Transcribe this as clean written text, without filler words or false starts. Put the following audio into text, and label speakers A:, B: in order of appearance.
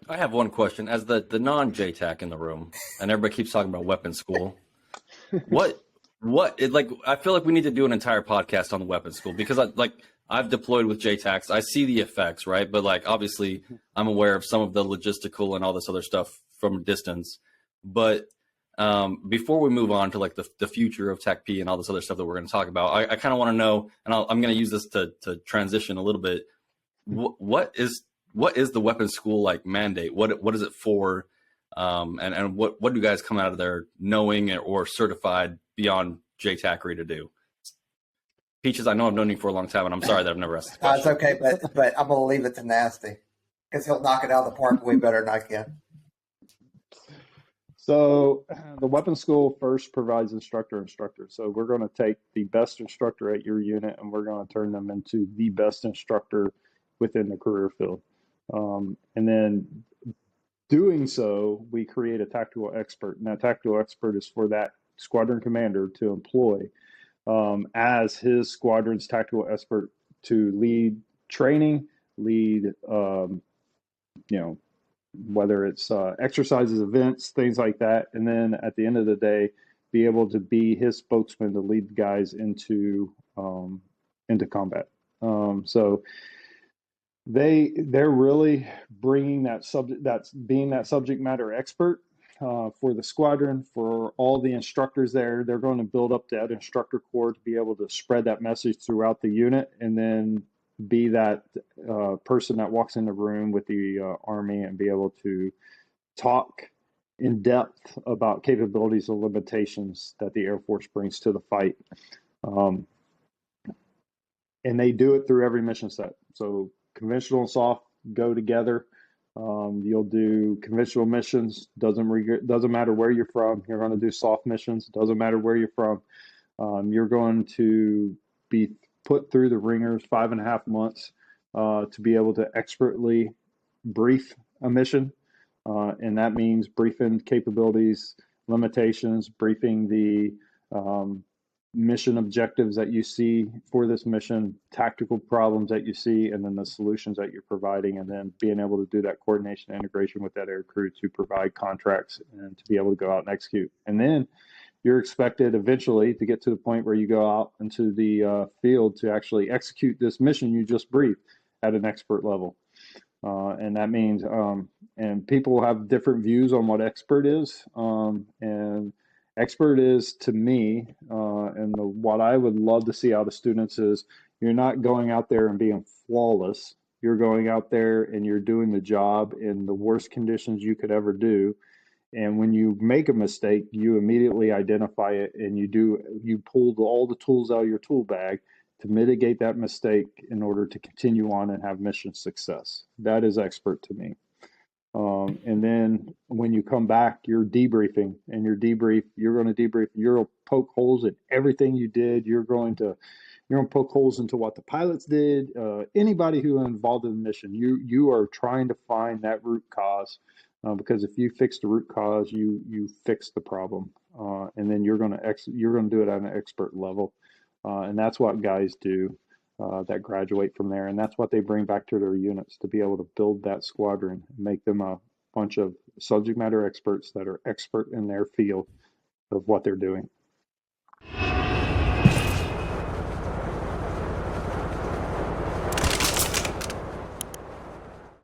A: I have one question. As the non-JTAC in the room, and everybody keeps talking about weapons school, what I feel like we need to do an entire podcast on the weapons school, because I've deployed with JTACs. I see the effects, right? But like, obviously I'm aware of some of the logistical and all this other stuff from a distance. But before we move on to like the future of TACP and all this other stuff that we're going to talk about, I kind of want to know, and I'm going to use this to transition a little bit. What is the weapons school like mandate? What is it for? And what do you guys come out of there knowing or certified beyond JTACRI to do? Peaches, I know I've known you for a long time, and I'm sorry that I've never asked this question.
B: It's okay, but I'm going to leave it to Nasty, because he'll knock it out of the park way better than I can.
C: So the weapons school first provides instructor. So we're going to take the best instructor at your unit, and we're going to turn them into the best instructor within the career field. And then doing so, we create a tactical expert. And that tactical expert is for that squadron commander to employ as his squadron's tactical expert to lead training, lead, whether it's exercises, events, things like that. And then at the end of the day, be able to be his spokesman to lead guys into combat. So they're really bringing being that subject matter expert for the squadron, for all the instructors there. They're going to build up that instructor corps to be able to spread that message throughout the unit, and then be that person that walks in the room with the Army and be able to talk in depth about capabilities and limitations that the Air Force brings to the fight. And they do it through every mission set. So conventional and soft go together. You'll do conventional missions. Doesn't matter where you're from. You're going to do soft missions. Doesn't matter where you're from. You're going to be put through the ringers 5.5 months to be able to expertly brief a mission. And that means briefing capabilities, limitations, briefing the mission objectives that you see for this mission, tactical problems that you see, and then the solutions that you're providing, and then being able to do that coordination and integration with that air crew to provide contracts and to be able to go out and execute. And then you're expected eventually to get to the point where you go out into the field to actually execute this mission you just briefed at an expert level. And that means, and people have different views on what expert is. And expert is, to me, what I would love to see out of students is you're not going out there and being flawless. You're going out there and you're doing the job in the worst conditions you could ever do. And when you make a mistake, you immediately identify it, and you pull all the tools out of your tool bag to mitigate that mistake in order to continue on and have mission success. That is expert to me. And then when you come back, you're debriefing, and you're going to debrief. You're going to poke holes in everything you did. You're going to poke holes into what the pilots did. Anybody who involved in the mission, you are trying to find that root cause. Because if you fix the root cause, you fix the problem, and then you're going to do it at an expert level, and that's what guys do that graduate from there, and that's what they bring back to their units to be able to build that squadron, and make them a bunch of subject matter experts that are expert in their field of what they're doing.